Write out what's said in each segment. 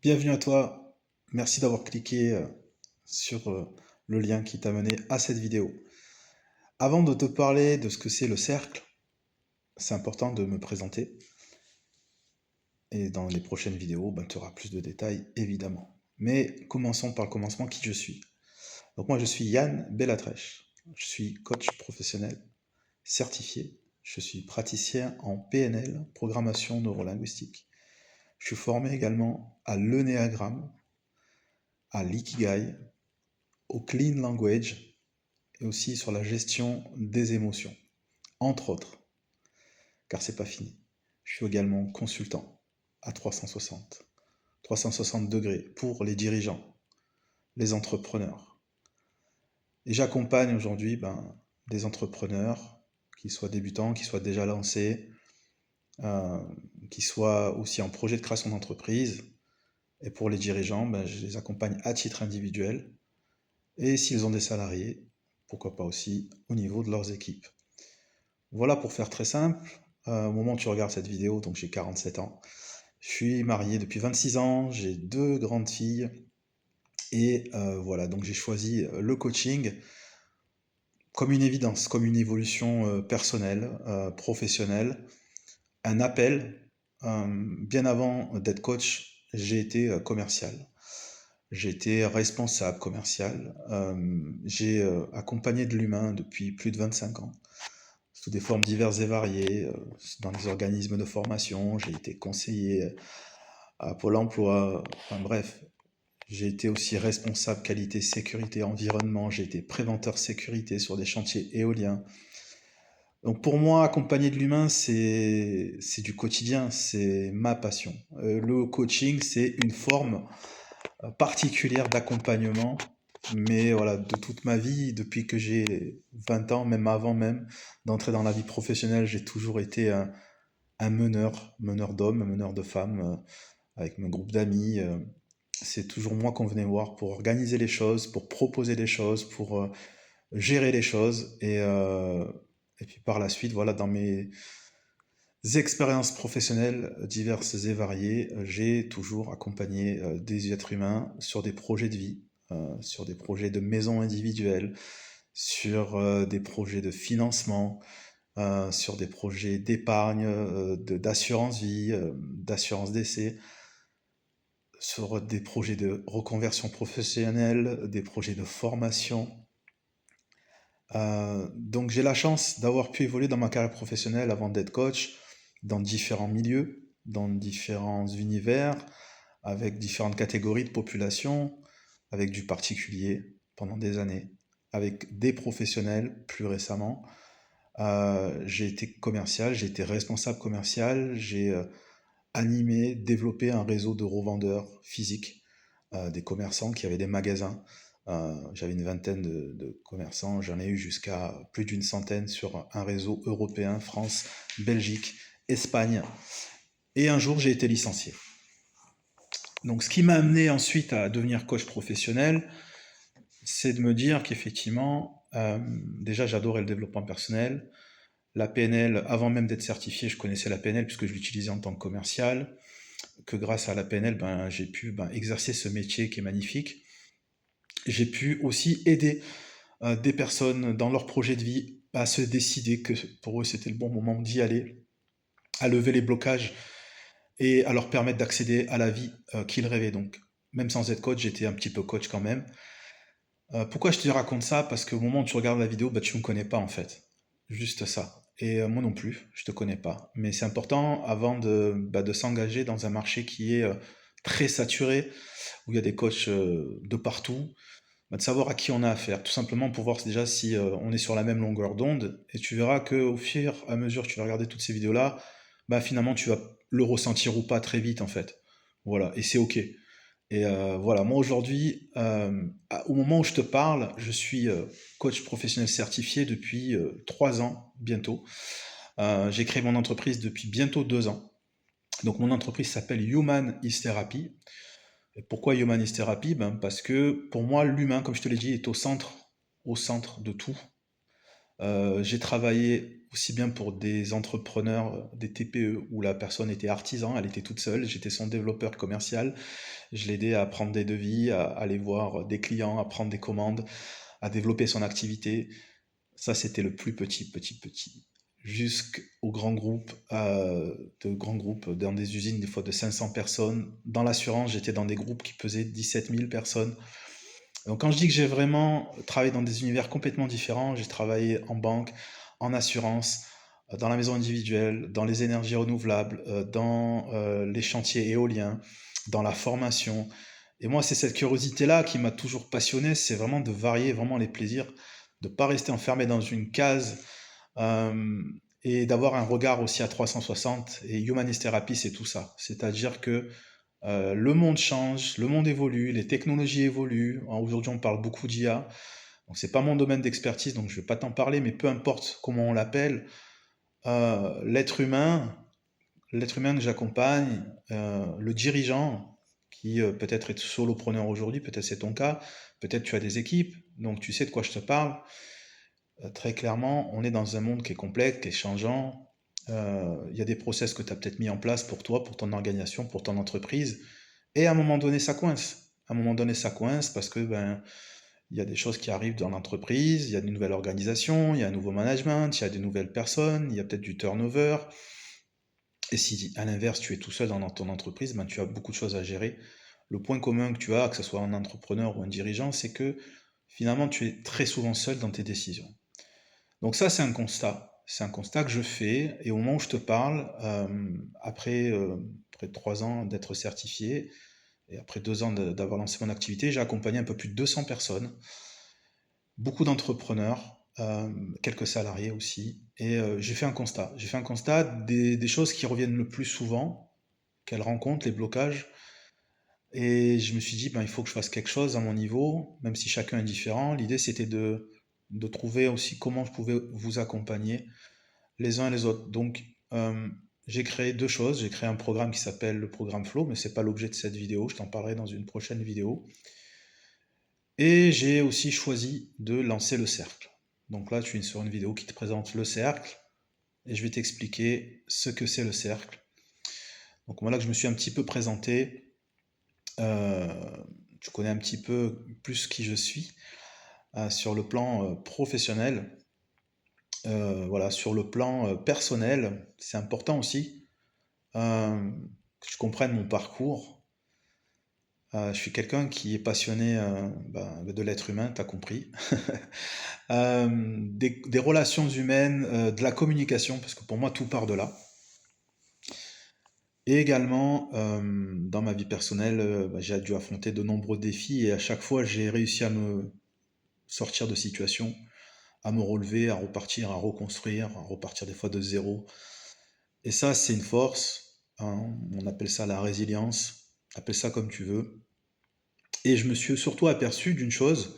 Bienvenue à toi. Merci d'avoir cliqué sur le lien qui t'a mené à cette vidéo. Avant de te parler de ce que c'est le cercle, c'est important de me présenter. Et dans les prochaines vidéos, tu auras plus de détails, évidemment. Mais commençons par le commencement, qui je suis. Donc moi, je suis Yann Bellatrèche. Je suis coach professionnel certifié. Je suis praticien en PNL, programmation neurolinguistique. Je suis formé également à l'Enéagramme, à l'Ikigai, au Clean Language et aussi sur la gestion des émotions, entre autres, car c'est pas fini. Je suis également consultant à 360 degrés pour les dirigeants, les entrepreneurs. Et j'accompagne aujourd'hui des entrepreneurs, qui soient débutants, qui soient déjà lancés, euh, qui soient aussi en projet de création d'entreprise. Et pour les dirigeants, je les accompagne à titre individuel. Et s'ils ont des salariés, pourquoi pas aussi au niveau de leurs équipes. Voilà pour faire très simple. Au moment où tu regardes cette vidéo, donc j'ai 47 ans. Je suis marié depuis 26 ans, j'ai deux grandes filles. Et voilà, donc j'ai choisi le coaching comme une évidence, comme une évolution personnelle, professionnelle, un appel. Bien avant d'être coach, j'ai été commercial. J'ai été responsable commercial. J'ai accompagné de l'humain depuis plus de 25 ans, sous des formes diverses et variées, dans les organismes de formation. J'ai été conseiller à Pôle emploi. Enfin bref, j'ai été aussi responsable qualité, sécurité, environnement. J'ai été préventeur sécurité sur des chantiers éoliens. Donc pour moi, accompagner de l'humain, c'est du quotidien, c'est ma passion. Le coaching, c'est une forme particulière d'accompagnement, mais voilà, de toute ma vie, depuis que j'ai 20 ans, même avant même d'entrer dans la vie professionnelle, j'ai toujours été un meneur d'hommes, un meneur de femmes, avec mon groupe d'amis. C'est toujours moi qu'on venait voir pour organiser les choses, pour proposer des choses, pour gérer les choses. Et puis par la suite, voilà, dans mes expériences professionnelles diverses et variées, j'ai toujours accompagné des êtres humains sur des projets de vie, sur des projets de maison individuelle, sur des projets de financement, sur des projets d'épargne, d'assurance vie, d'assurance décès, sur des projets de reconversion professionnelle, des projets de formation. Donc j'ai la chance d'avoir pu évoluer dans ma carrière professionnelle avant d'être coach, dans différents milieux, dans différents univers, avec différentes catégories de population, avec du particulier pendant des années, avec des professionnels plus récemment. J'ai été commercial, j'ai été responsable commercial, j'ai animé, développé un réseau de revendeurs physiques, des commerçants qui avaient des magasins. J'avais une vingtaine de commerçants, j'en ai eu jusqu'à plus d'une centaine sur un réseau européen, France, Belgique, Espagne. Et un jour, j'ai été licencié. Donc ce qui m'a amené ensuite à devenir coach professionnel, c'est de me dire qu'effectivement, déjà j'adorais le développement personnel. La PNL, avant même d'être certifié, je connaissais la PNL puisque je l'utilisais en tant que commercial, que grâce à la PNL, j'ai pu exercer ce métier qui est magnifique. J'ai pu aussi aider des personnes dans leur projet de vie à se décider que pour eux c'était le bon moment d'y aller, à lever les blocages et à leur permettre d'accéder à la vie qu'ils rêvaient. Donc, même sans être coach, j'étais un petit peu coach quand même. Pourquoi je te raconte ça? Parce qu'au moment où tu regardes la vidéo, tu ne me connais pas en fait. Juste ça. Et moi non plus, je te connais pas. Mais c'est important avant de s'engager dans un marché qui est très saturé, où il y a des coachs de partout, de savoir à qui on a affaire. Tout simplement pour voir déjà si on est sur la même longueur d'onde. Et tu verras qu'au fur et à mesure que tu vas regarder toutes ces vidéos-là, finalement tu vas le ressentir ou pas très vite en fait. Voilà, et c'est ok. Et voilà, moi aujourd'hui, au moment où je te parle, je suis coach professionnel certifié depuis 3 ans bientôt. J'ai créé mon entreprise depuis bientôt 2 ans. Donc mon entreprise s'appelle Human is Therapy. Et pourquoi Human is Therapy? Parce que pour moi, l'humain, comme je te l'ai dit, est au centre de tout. J'ai travaillé aussi bien pour des entrepreneurs, des TPE, où la personne était artisan, elle était toute seule, j'étais son développeur commercial, je l'aidais à prendre des devis, à aller voir des clients, à prendre des commandes, à développer son activité. Ça, c'était le plus petit. Jusqu'aux grands groupes, dans des usines, des fois de 500 personnes. Dans l'assurance, j'étais dans des groupes qui pesaient 17 000 personnes. Donc, quand je dis que j'ai vraiment travaillé dans des univers complètement différents, j'ai travaillé en banque, en assurance, dans la maison individuelle, dans les énergies renouvelables, dans les chantiers éoliens, dans la formation. Et moi, c'est cette curiosité-là qui m'a toujours passionné, c'est vraiment de varier vraiment les plaisirs, de ne pas rester enfermé dans une case euh, et d'avoir un regard aussi à 360. Et Humanist Therapy, c'est tout ça. C'est-à-dire que le monde change, le monde évolue, les technologies évoluent. Aujourd'hui, on parle beaucoup d'IA. Donc, c'est pas mon domaine d'expertise, donc je vais pas t'en parler, mais peu importe comment on l'appelle, euh, l'être humain, l'être humain que j'accompagne, le dirigeant, qui peut-être est solopreneur aujourd'hui, peut-être c'est ton cas, peut-être tu as des équipes, donc tu sais de quoi je te parle. Très clairement, on est dans un monde qui est complexe, qui est changeant. Il y a des process que tu as peut-être mis en place pour toi, pour ton organisation, pour ton entreprise. Et à un moment donné, ça coince. À un moment donné, ça coince parce que ben, il y a des choses qui arrivent dans l'entreprise, il y a une nouvelle organisation, il y a un nouveau management, il y a des nouvelles personnes, il y a peut-être du turnover. Et si à l'inverse, tu es tout seul dans ton entreprise, ben, tu as beaucoup de choses à gérer. Le point commun que tu as, que ce soit un entrepreneur ou un dirigeant, c'est que finalement, tu es très souvent seul dans tes décisions. Donc ça, c'est un constat. C'est un constat que je fais. Et au moment où je te parle, après près de 3 ans d'être certifié, et après 2 ans d'avoir lancé mon activité, j'ai accompagné un peu plus de 200 personnes, beaucoup d'entrepreneurs, quelques salariés aussi. Et j'ai fait un constat. J'ai fait un constat des choses qui reviennent le plus souvent, qu'elles rencontrent, les blocages. Et je me suis dit, ben, il faut que je fasse quelque chose à mon niveau, même si chacun est différent. L'idée, c'était de trouver aussi comment je pouvais vous accompagner les uns et les autres. Donc, j'ai créé deux choses. J'ai créé un programme qui s'appelle le programme Flow, mais c'est pas l'objet de cette vidéo. Je t'en parlerai dans une prochaine vidéo. Et j'ai aussi choisi de lancer le cercle. Donc là, tu es sur une vidéo qui te présente le cercle et je vais t'expliquer ce que c'est le cercle. Donc voilà que je me suis un petit peu présenté. Euh, Tu connais un petit peu plus qui je suis sur le plan professionnel. Voilà, sur le plan personnel, c'est important aussi que je comprenne mon parcours. Je suis quelqu'un qui est passionné de l'être humain, t'as compris. Des relations humaines, de la communication, parce que pour moi tout part de là. Et également, dans ma vie personnelle, j'ai dû affronter de nombreux défis et à chaque fois j'ai réussi à me sortir de situations, à me relever, à repartir, à reconstruire, à repartir des fois de zéro. Et ça, c'est une force, hein. On appelle ça la résilience, appelle ça comme tu veux. Et je me suis surtout aperçu d'une chose,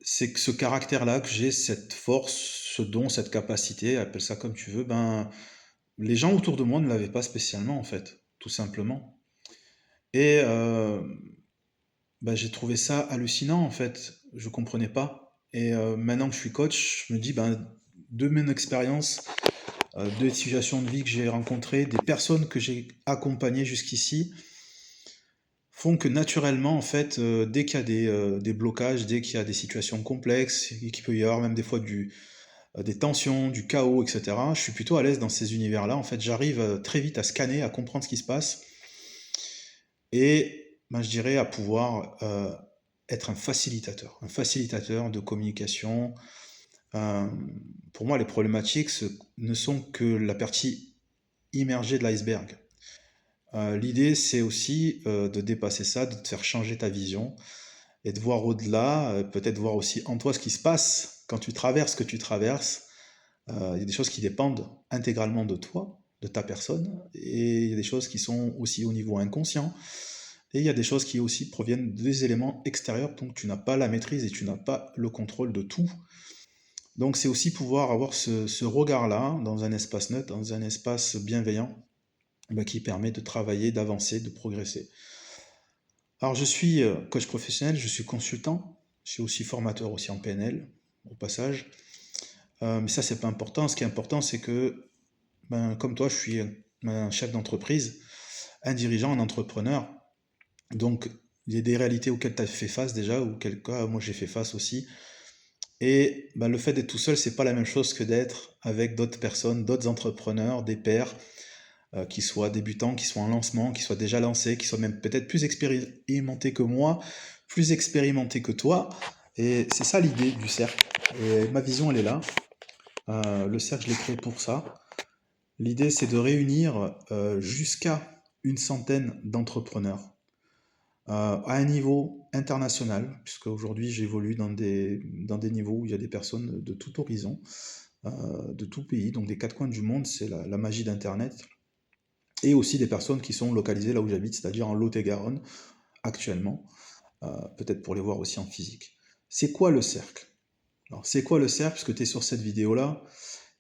c'est que ce caractère-là, que j'ai cette force, ce don, cette capacité, appelle ça comme tu veux, ben, les gens autour de moi ne l'avaient pas spécialement, en fait, tout simplement. Et ben, j'ai trouvé ça hallucinant, en fait. Je comprenais pas. Et maintenant que je suis coach, je me dis, ben, de mon expérience, des situations de vie que j'ai rencontrées, des personnes que j'ai accompagnées jusqu'ici, font que naturellement, en fait, dès qu'il y a des blocages, dès qu'il y a des situations complexes, et qu'il peut y avoir même des fois des tensions, du chaos, etc., je suis plutôt à l'aise dans ces univers-là. En fait, j'arrive très vite à scanner, à comprendre ce qui se passe, et ben, je dirais à pouvoir être un facilitateur de communication. Euh, pour moi, les problématiques ne sont que la partie immergée de l'iceberg. L'idée, c'est aussi de dépasser ça, de te faire changer ta vision et de voir au-delà, peut-être voir aussi en toi ce qui se passe quand tu traverses ce que tu traverses. Il y a des choses qui dépendent intégralement de toi, de ta personne, et il y a des choses qui sont aussi au niveau inconscient, et il y a des choses qui aussi proviennent des éléments extérieurs, donc tu n'as pas la maîtrise et tu n'as pas le contrôle de tout. Donc c'est aussi pouvoir avoir ce regard-là dans un espace neutre, dans un espace bienveillant, bah, qui permet de travailler, d'avancer, de progresser. Alors je suis coach professionnel, je suis consultant, je suis aussi formateur aussi en PNL, au passage. Mais ça, c'est pas important. Ce qui est important, c'est que, ben, comme toi, je suis un chef d'entreprise, un dirigeant, un entrepreneur. Donc, il y a des réalités auxquelles tu as fait face déjà, ou auxquelles cas, moi j'ai fait face aussi. Et ben, le fait d'être tout seul, c'est pas la même chose que d'être avec d'autres personnes, d'autres entrepreneurs, des pairs, qui soient débutants, qui soient en lancement, qui soient déjà lancés, qui soient même peut-être plus expérimentés que moi, plus expérimentés que toi. Et c'est ça l'idée du cercle. Et ma vision, elle est là. Le cercle, je l'ai créé pour ça. L'idée, c'est de réunir jusqu'à une centaine d'entrepreneurs à un niveau international, puisque aujourd'hui j'évolue dans des niveaux où il y a des personnes de tout horizon, de tout pays, donc des quatre coins du monde, c'est la magie d'Internet, et aussi des personnes qui sont localisées là où j'habite, c'est-à-dire en Lot-et-Garonne actuellement, peut-être pour les voir aussi en physique. C'est quoi le cercle? Alors c'est quoi le cercle, puisque tu es sur cette vidéo-là,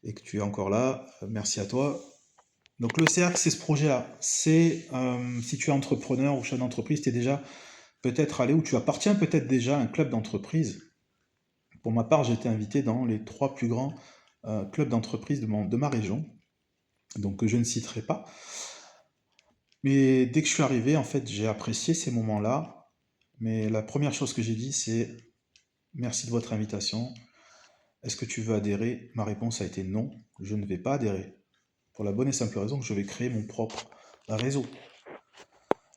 et que tu es encore là, merci à toi. Donc le cercle, c'est ce projet-là. C'est si tu es entrepreneur ou chef d'entreprise, tu es déjà peut-être allé ou tu appartiens peut-être déjà à un club d'entreprise. Pour ma part, j'ai été invité dans les 3 plus grands clubs d'entreprise de ma région, donc que je ne citerai pas. Mais dès que je suis arrivé, en fait, j'ai apprécié ces moments-là. Mais la première chose que j'ai dit, c'est merci de votre invitation. Est-ce que tu veux adhérer? Ma réponse a été non, je ne vais pas adhérer. Pour la bonne et simple raison que je vais créer mon propre réseau.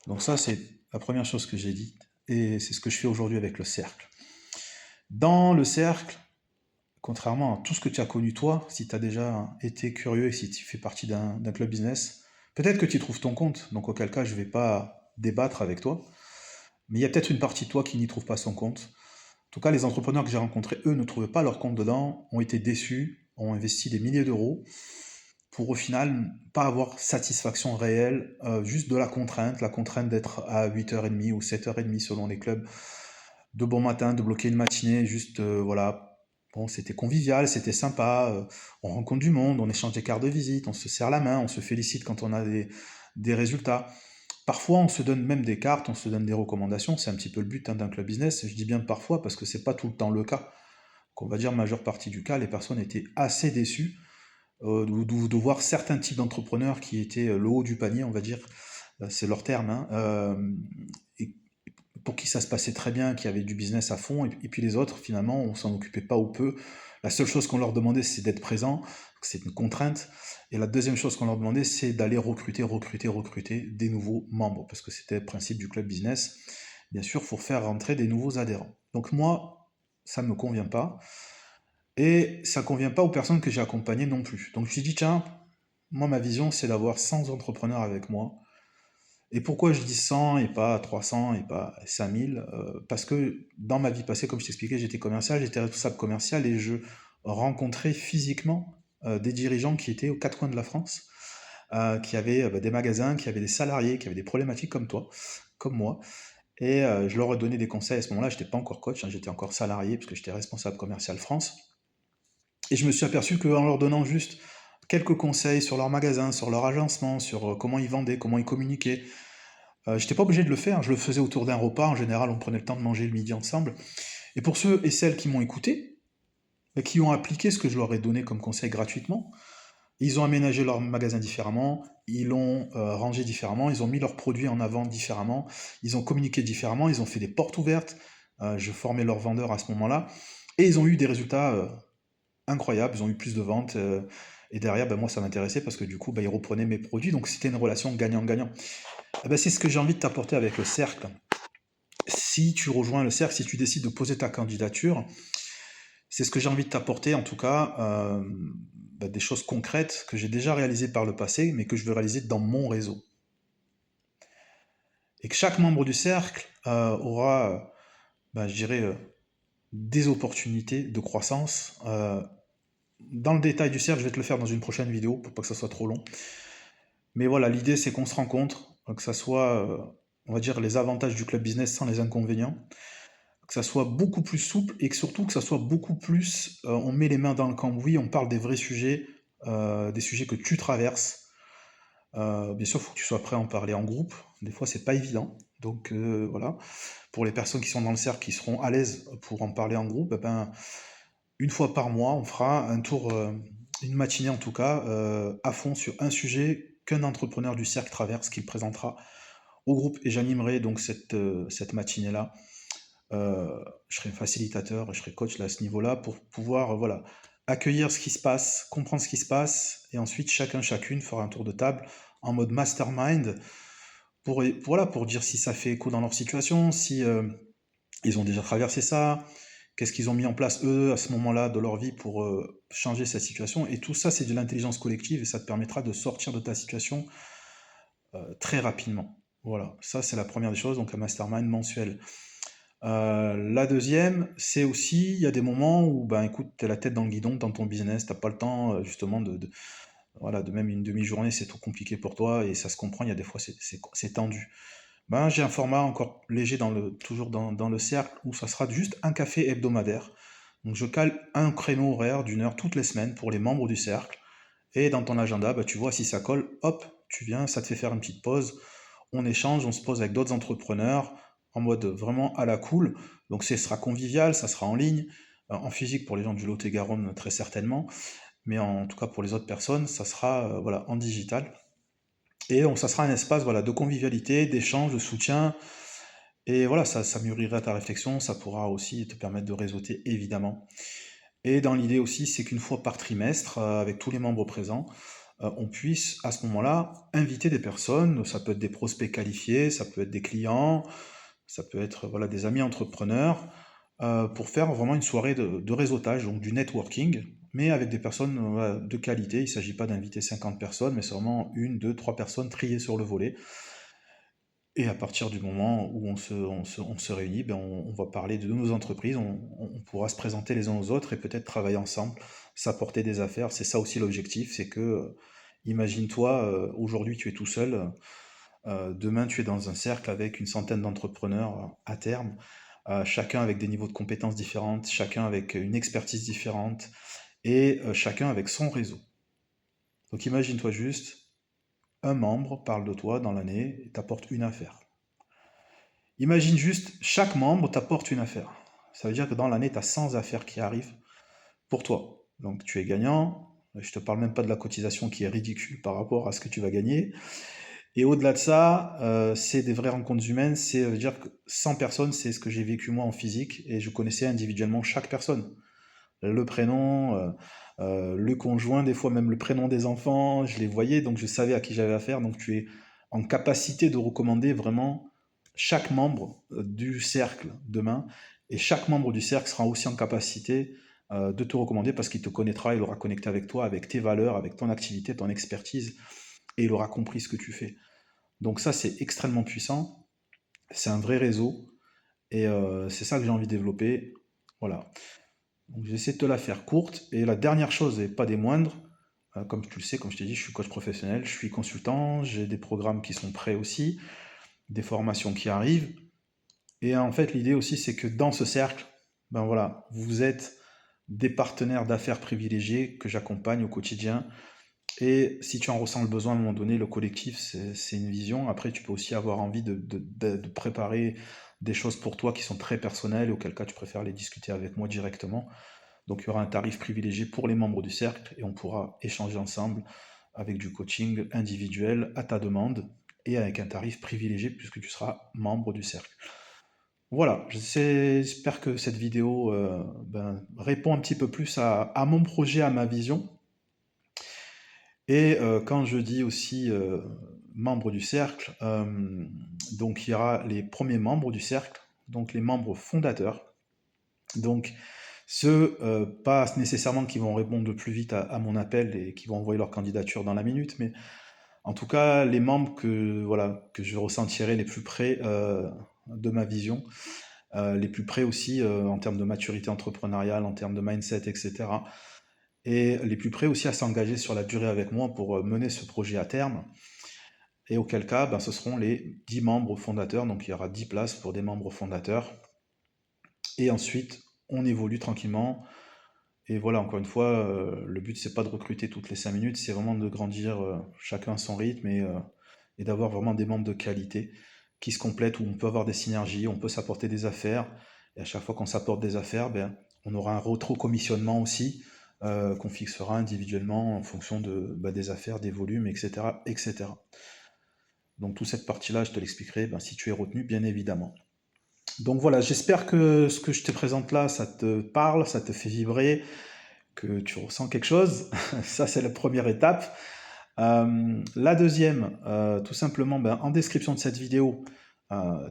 Donc ça, c'est la première chose que j'ai dit. Et c'est ce que je fais aujourd'hui avec le cercle. Dans le cercle, contrairement à tout ce que tu as connu toi, si tu as déjà été curieux et si tu fais partie d'un club business, peut-être que tu trouves ton compte, donc auquel cas je ne vais pas débattre avec toi, mais il y a peut-être une partie de toi qui n'y trouve pas son compte. En tout cas, les entrepreneurs que j'ai rencontrés, eux, ne trouvaient pas leur compte dedans, ont été déçus, ont investi des milliers d'euros, pour au final pas avoir satisfaction réelle, juste de la contrainte d'être à 8h30 ou 7h30 selon les clubs, de bon matin, de bloquer une matinée, juste voilà. Bon, c'était convivial, c'était sympa, on rencontre du monde, on échange des cartes de visite, on se serre la main, on se félicite quand on a des résultats. Parfois, on se donne même des cartes, on se donne des recommandations, c'est un petit peu le but hein, d'un club business. Je dis bien parfois parce que c'est pas tout le temps le cas. Qu'on va dire majeure partie du cas, les personnes étaient assez déçues de voir certains types d'entrepreneurs qui étaient le haut du panier, on va dire, c'est leur terme, hein, et pour qui ça se passait très bien, qui avaient du business à fond, et puis les autres, finalement, on s'en occupait pas ou peu. La seule chose qu'on leur demandait, c'est d'être présent, c'est une contrainte. Et la deuxième chose qu'on leur demandait, c'est d'aller recruter des nouveaux membres, parce que c'était le principe du club business. Bien sûr, il faut faire rentrer des nouveaux adhérents. Donc moi, ça ne me convient pas. Et ça ne convient pas aux personnes que j'ai accompagnées non plus. Donc je me suis dit, tiens, moi, ma vision, c'est d'avoir 100 entrepreneurs avec moi. Et pourquoi je dis 100 et pas 300 et pas 5000? Parce que dans ma vie passée, comme je t'expliquais, j'étais commercial, j'étais responsable commercial et je rencontrais physiquement des dirigeants qui étaient aux quatre coins de la France, qui avaient des magasins, qui avaient des salariés, qui avaient des problématiques comme toi, comme moi. Et je leur ai donné des conseils. À ce moment-là, je n'étais pas encore coach, hein, j'étais encore salarié parce que j'étais responsable commercial France. Et je me suis aperçu qu'en leur donnant juste quelques conseils sur leur magasin, sur leur agencement, sur comment ils vendaient, comment ils communiquaient, j'étais pas obligé de le faire, je le faisais autour d'un repas, en général on prenait le temps de manger le midi ensemble. Et pour ceux et celles qui m'ont écouté, et qui ont appliqué ce que je leur ai donné comme conseil gratuitement, ils ont aménagé leur magasin différemment, ils l'ont rangé différemment, ils ont mis leurs produits en avant différemment, ils ont communiqué différemment, ils ont fait des portes ouvertes, je formais leurs vendeurs à ce moment-là, et ils ont eu des résultats incroyable, ils ont eu plus de ventes. Et derrière, ben, moi, ça m'intéressait parce que du coup, ben, ils reprenaient mes produits. Donc, c'était une relation gagnant-gagnant. Eh ben, c'est ce que j'ai envie de t'apporter avec le cercle. Si tu rejoins le cercle, si tu décides de poser ta candidature, c'est ce que j'ai envie de t'apporter, en tout cas, ben, des choses concrètes que j'ai déjà réalisées par le passé, mais que je veux réaliser dans mon réseau. Et que chaque membre du cercle aura, ben, je dirais, des opportunités de croissance. Dans le détail du cercle, je vais te le faire dans une prochaine vidéo pour pas que ça soit trop long. Mais voilà, l'idée c'est qu'on se rencontre, que ça soit, on va dire, les avantages du club business sans les inconvénients, que ça soit beaucoup plus souple et que surtout que ça soit beaucoup plus, on met les mains dans le cambouis, on parle des vrais sujets, des sujets que tu traverses. Bien sûr, il faut que tu sois prêt à en parler en groupe. Des fois, c'est pas évident. Donc voilà, pour les personnes qui sont dans le cercle, qui seront à l'aise pour en parler en groupe, eh ben, une fois par mois, on fera un tour, une matinée en tout cas, à fond sur un sujet qu'un entrepreneur du cercle traverse, qu'il présentera au groupe et j'animerai donc cette matinée-là. Je serai facilitateur, je serai coach là, à ce niveau-là pour pouvoir voilà, accueillir ce qui se passe, comprendre ce qui se passe et ensuite chacun, chacune fera un tour de table en mode mastermind voilà, pour dire si ça fait écho dans leur situation, si ils ont déjà traversé ça, qu'est-ce qu'ils ont mis en place eux à ce moment-là de leur vie pour changer cette situation. Et tout ça, c'est de l'intelligence collective et ça te permettra de sortir de ta situation très rapidement. Voilà, ça c'est la première des choses, donc un mastermind mensuel. La deuxième, c'est aussi, il y a des moments où, ben écoute, tu es la tête dans le guidon dans ton business, t'as pas le temps justement voilà, de même une demi-journée, c'est trop compliqué pour toi et ça se comprend, il y a des fois c'est tendu. Ben, j'ai un format encore léger toujours dans le cercle où ça sera juste un café hebdomadaire. Donc je cale un créneau horaire d'une heure toutes les semaines pour les membres du cercle. Et dans ton agenda, ben, tu vois si ça colle, hop, tu viens, ça te fait faire une petite pause. On échange, on se pose avec d'autres entrepreneurs en mode vraiment à la cool. Donc ce sera convivial, ça sera en ligne, en physique pour les gens du Lot-et-Garonne très certainement, mais en tout cas pour les autres personnes, ça sera voilà, en digital. Et ça sera un espace voilà, de convivialité, d'échange, de soutien. Et voilà, ça mûrira ta réflexion, ça pourra aussi te permettre de réseauter évidemment. Et dans l'idée aussi, c'est qu'une fois par trimestre, avec tous les membres présents, on puisse à ce moment-là inviter des personnes, ça peut être des prospects qualifiés, ça peut être des clients, ça peut être voilà, des amis entrepreneurs, pour faire vraiment une soirée de réseautage, donc du networking, mais avec des personnes voilà, de qualité. Il ne s'agit pas d'inviter 50 personnes, mais c'est vraiment une, deux, trois personnes triées sur le volet. Et à partir du moment où on se réunit, ben on va parler de nos entreprises, on pourra se présenter les uns aux autres et peut-être travailler ensemble, s'apporter des affaires. C'est ça aussi l'objectif, c'est que, imagine-toi, aujourd'hui tu es tout seul, demain tu es dans un cercle avec une centaine d'entrepreneurs à terme, chacun avec des niveaux de compétences différentes, chacun avec une expertise différente et chacun avec son réseau. Donc imagine-toi juste, un membre parle de toi dans l'année et t'apporte une affaire. Imagine juste, chaque membre t'apporte une affaire. Ça veut dire que dans l'année, tu as 100 affaires qui arrivent pour toi. Donc tu es gagnant. Je ne te parle même pas de la cotisation qui est ridicule par rapport à ce que tu vas gagner. Et au-delà de ça, c'est des vraies rencontres humaines. C'est dire que 100 personnes, c'est ce que j'ai vécu moi en physique. Et je connaissais individuellement chaque personne. Le prénom, le conjoint, des fois même le prénom des enfants. Je les voyais, donc je savais à qui j'avais affaire. Donc tu es en capacité de recommander vraiment chaque membre du cercle demain, et chaque membre du cercle sera aussi en capacité de te recommander parce qu'il te connaîtra, il aura connecté avec toi, avec tes valeurs, avec ton activité, ton expertise, et il aura compris ce que tu fais. Donc ça, c'est extrêmement puissant, c'est un vrai réseau, et c'est ça que j'ai envie de développer. Voilà. Donc j'essaie de te la faire courte, et la dernière chose, et pas des moindres, comme tu le sais, comme je t'ai dit, je suis coach professionnel, je suis consultant, j'ai des programmes qui sont prêts aussi, des formations qui arrivent. Et en fait, l'idée aussi, c'est que dans ce cercle, ben voilà, vous êtes des partenaires d'affaires privilégiés que j'accompagne au quotidien. Et si tu en ressens le besoin à un moment donné, le collectif, c'est une vision. Après, tu peux aussi avoir envie de préparer des choses pour toi qui sont très personnelles, auquel cas tu préfères les discuter avec moi directement. Donc, il y aura un tarif privilégié pour les membres du cercle et on pourra échanger ensemble avec du coaching individuel à ta demande et avec un tarif privilégié puisque tu seras membre du cercle. Voilà, j'espère que cette vidéo répond un petit peu plus à mon projet, à ma vision. Et quand je dis aussi membres du cercle, donc il y aura les premiers membres du cercle, donc les membres fondateurs. Donc ceux, pas nécessairement qui vont répondre le plus vite à mon appel et qui vont envoyer leur candidature dans la minute, mais en tout cas les membres voilà, que je ressentirai les plus près de ma vision. Les plus près aussi en termes de maturité entrepreneuriale, en termes de mindset, etc. Et les plus près aussi à s'engager sur la durée avec moi pour mener ce projet à terme. Et auquel cas, ben, ce seront les 10 membres fondateurs, donc il y aura 10 places pour des membres fondateurs. Et ensuite, on évolue tranquillement. Et voilà, encore une fois, le but, c'est pas de recruter toutes les 5 minutes, c'est vraiment de grandir chacun à son rythme et d'avoir vraiment des membres de qualité qui se complètent, où on peut avoir des synergies, on peut s'apporter des affaires. Et à chaque fois qu'on s'apporte des affaires, ben, On aura un rétrocommissionnement aussi qu'on fixera individuellement en fonction des affaires, des volumes, etc., etc. Donc toute cette partie-là, je te l'expliquerai si tu es retenu, bien évidemment. Donc voilà, j'espère que ce que je te présente là, ça te parle, ça te fait vibrer, que tu ressens quelque chose. Ça, c'est la première étape. La deuxième, tout simplement, en description de cette vidéo,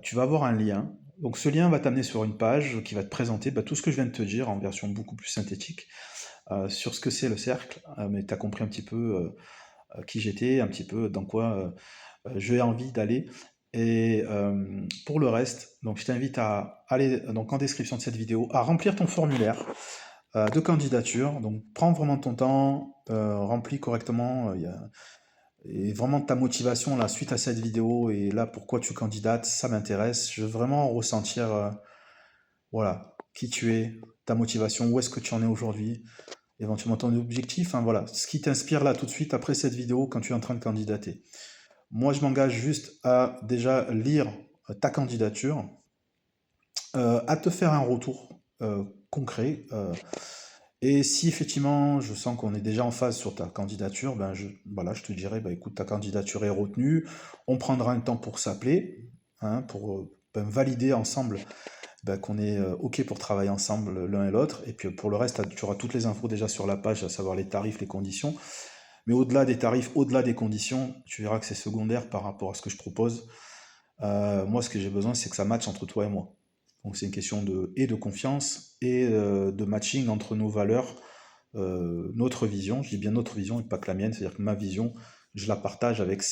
tu vas avoir un lien. Donc ce lien va t'amener sur une page qui va te présenter tout ce que je viens de te dire en version beaucoup plus synthétique sur ce que c'est le cercle. Mais tu as compris un petit peu qui j'étais, un petit peu dans quoi j'ai envie d'aller. Et pour le reste, donc je t'invite à aller donc en description de cette vidéo à remplir ton formulaire de candidature. Donc prends vraiment ton temps, remplis correctement. Et vraiment ta motivation là suite à cette vidéo et là pourquoi tu candidates, ça m'intéresse. Je veux vraiment ressentir voilà qui tu es, ta motivation, où est-ce que tu en es aujourd'hui, éventuellement ton objectif. Hein, voilà, ce qui t'inspire là tout de suite après cette vidéo quand tu es en train de candidater. Moi, je m'engage juste à déjà lire ta candidature, à te faire un retour concret. Et si effectivement je sens qu'on est déjà en phase sur ta candidature, voilà, je te dirai, écoute, ta candidature est retenue, on prendra un temps pour s'appeler, hein, pour valider ensemble qu'on est OK pour travailler ensemble l'un et l'autre. Et puis pour le reste, tu auras toutes les infos déjà sur la page, à savoir les tarifs, les conditions. Mais au-delà des tarifs, au-delà des conditions, tu verras que c'est secondaire par rapport à ce que je propose. Moi, ce que j'ai besoin, c'est que ça matche entre toi et moi. Donc c'est une question de confiance et de matching entre nos valeurs, notre vision. Je dis bien notre vision et pas que la mienne, c'est-à-dire que ma vision, je la partage avec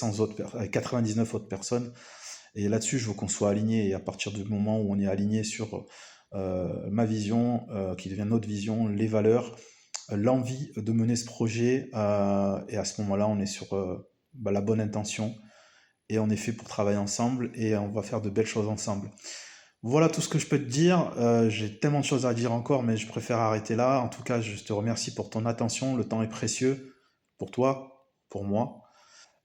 99 autres personnes. Et là-dessus, je veux qu'on soit aligné. Et à partir du moment où on est aligné sur ma vision, qui devient notre vision, les valeurs, l'envie de mener ce projet, et à ce moment-là, on est sur la bonne intention et on est fait pour travailler ensemble et on va faire de belles choses ensemble. Voilà tout ce que je peux te dire. J'ai tellement de choses à dire encore, mais je préfère arrêter là. En tout cas, je te remercie pour ton attention. Le temps est précieux pour toi, pour moi.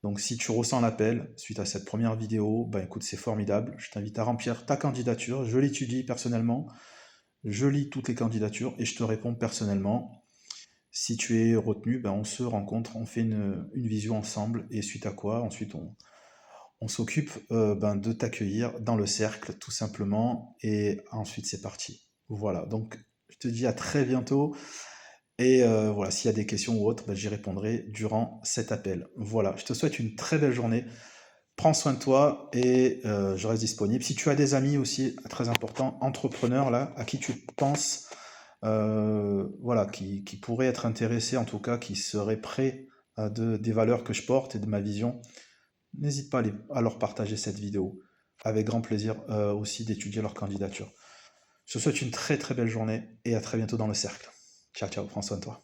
Donc si tu ressens l'appel suite à cette première vidéo, écoute, c'est formidable. Je t'invite à remplir ta candidature. Je l'étudie personnellement. Je lis toutes les candidatures et je te réponds personnellement. Si tu es retenu, on se rencontre, on fait une visio ensemble et suite à quoi, ensuite on s'occupe de t'accueillir dans le cercle tout simplement et ensuite c'est parti. Voilà, donc je te dis à très bientôt et voilà, s'il y a des questions ou autres, j'y répondrai durant cet appel. Voilà, je te souhaite une très belle journée. Prends soin de toi et je reste disponible. Si tu as des amis aussi, très important, entrepreneurs là, à qui tu penses, voilà, qui pourraient être intéressés, en tout cas, qui seraient prêts des valeurs que je porte et de ma vision, n'hésite pas à leur partager cette vidéo. Avec grand plaisir aussi d'étudier leur candidature. Je te souhaite une très très belle journée et à très bientôt dans le cercle. Ciao, ciao, prends soin de toi.